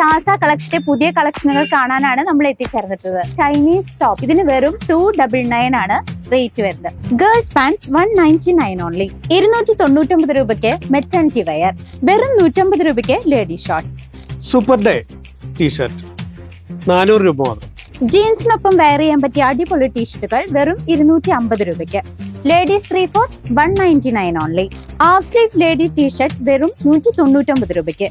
താസ കളക്ഷന്റെ പുതിയ കളക്ഷനുകൾ കാണാനാണ് നമ്മൾ എത്തിച്ചേർന്നിട്ടുള്ളത്. ചൈനീസ് ടോപ്പ് ഇതിന് വെറും 299 ആണ് റേറ്റ് വരുന്നത്. Girls pants 199 only. 299 രൂപയ്ക്ക് മെറ്റേണിറ്റി വെയർ, വെറും 150 രൂപയ്ക്ക് lady shorts. Super day t shirt 400 രൂപ മാത്രം. ജീൻസിനൊപ്പം വെയർ ചെയ്യാൻ പറ്റിയ അടിപൊളി ടീഷർട്ടുകൾ വെറും 250 രൂപയ്ക്ക്. Ladies 3/4 199 only. Half sleeve lady T shirt വെറും 199 രൂപയ്ക്ക്.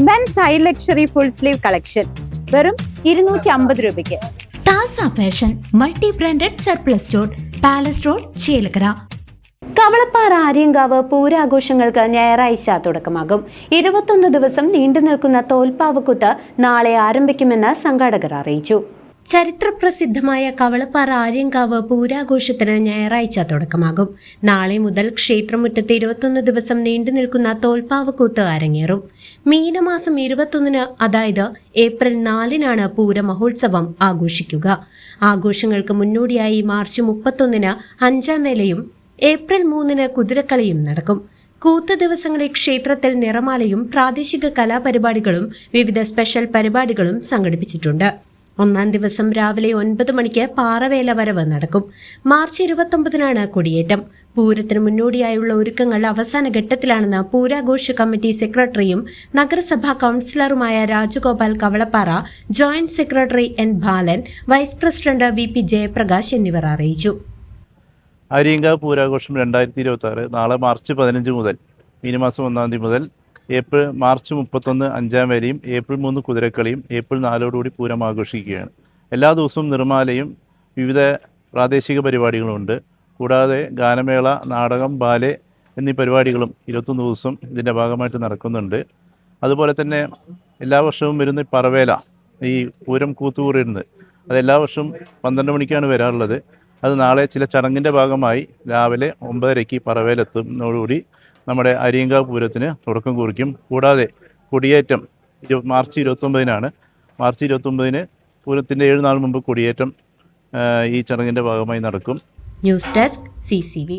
Men's high luxury full sleeve collection വെറും 250 രൂപയ്ക്ക്. Taza fashion multi branded surplus store, palace road, Chelakkara. Kavalappara Aryankavu പൂരാഘോഷങ്ങൾക്ക് ഞായറാഴ്ച തുടക്കമാകും. 21 ദിവസം നീണ്ടു നിൽക്കുന്ന തോൽപ്പാവക്കൂത്ത് നാളെ ആരംഭിക്കുമെന്ന് സംഘാടകർ അറിയിച്ചു. ചരിത്രപ്രസിദ്ധമായ കവളപ്പാറ ആര്യങ്കാവ് പൂരാഘോഷത്തിന് ഞായറാഴ്ച തുടക്കമാകും. നാളെ മുതൽ ക്ഷേത്രമുറ്റത്ത് 21 ദിവസം നീണ്ടു നിൽക്കുന്ന തോൽപ്പാവക്കൂത്ത് അരങ്ങേറും. മീനമാസം 21-ന്, അതായത് ഏപ്രിൽ 4-നാണ് പൂരമഹോത്സവം ആഘോഷിക്കുക. ആഘോഷങ്ങൾക്ക് മുന്നോടിയായി മാർച്ച് 31-ന് 5-ാം വേലയും ഏപ്രിൽ 3-ന് കുതിരക്കളിയും നടക്കും. കൂത്ത് ദിവസങ്ങളിൽ ക്ഷേത്രത്തിൽ നിറമാലയും പ്രാദേശിക കലാപരിപാടികളും വിവിധ സ്പെഷ്യൽ പരിപാടികളും സംഘടിപ്പിച്ചിട്ടുണ്ട്. 1-ാം ദിവസം രാവിലെ 9 മണിക്ക് പാറവേല വരവ് നടക്കും. മാർച്ച് 29-നാണ് കൊടിയേറ്റം. പൂരത്തിന് മുന്നോടിയായുള്ള ഒരുക്കങ്ങൾ അവസാന ഘട്ടത്തിലാണെന്ന് പൂരാഘോഷ കമ്മിറ്റി സെക്രട്ടറിയും നഗരസഭാ കൗൺസിലറുമായ Rajagopal Kavalappara, joint secretary N Balan, vice president VP Jayaprakash എന്നിവർ അറിയിച്ചു. ആര്യങ്കാവ് പൂരാഘോഷം 2026 നാളെ മാർച്ച് 15 മുതൽ മീനമാസം 1-ാം തീയതി മുതൽ മാർച്ച് 31 5-ാം വേലയും ഏപ്രിൽ 3 കുതിരക്കളിയും ഏപ്രിൽ 4-ഓടുകൂടി പൂരം ആഘോഷിക്കുകയാണ്. എല്ലാ ദിവസവും നിർമ്മാലയും വിവിധ പ്രാദേശിക പരിപാടികളുമുണ്ട്. കൂടാതെ ഗാനമേള, നാടകം, ബാലെ എന്നീ പരിപാടികളും 21 ദിവസം ഇതിൻ്റെ ഭാഗമായിട്ട് നടക്കുന്നുണ്ട്. അതുപോലെ തന്നെ എല്ലാ വർഷവും വരുന്ന പറവേല, ഈ പൂരം കൂത്തുകൂറിയിരുന്നത്, അത് എല്ലാ വർഷവും 12 മണിക്കാണ് വരാറുള്ളത്. അത് നാളെ ചില ചടങ്ങിൻ്റെ ഭാഗമായി രാവിലെ 9:30 പറവേലെത്തുന്നതോടുകൂടി നമ്മുടെ ആര്യങ്കാവ് പൂരത്തിന് തുടക്കം കുറിക്കും. കൂടാതെ കൊടിയേറ്റം മാർച്ച് 29-നാണ്. മാർച്ച് 29-ന് പൂരത്തിൻ്റെ 7 നാൾ മുമ്പ് കൊടിയേറ്റം ഈ ചടങ്ങിൻ്റെ ഭാഗമായി നടക്കും. News desk CCV.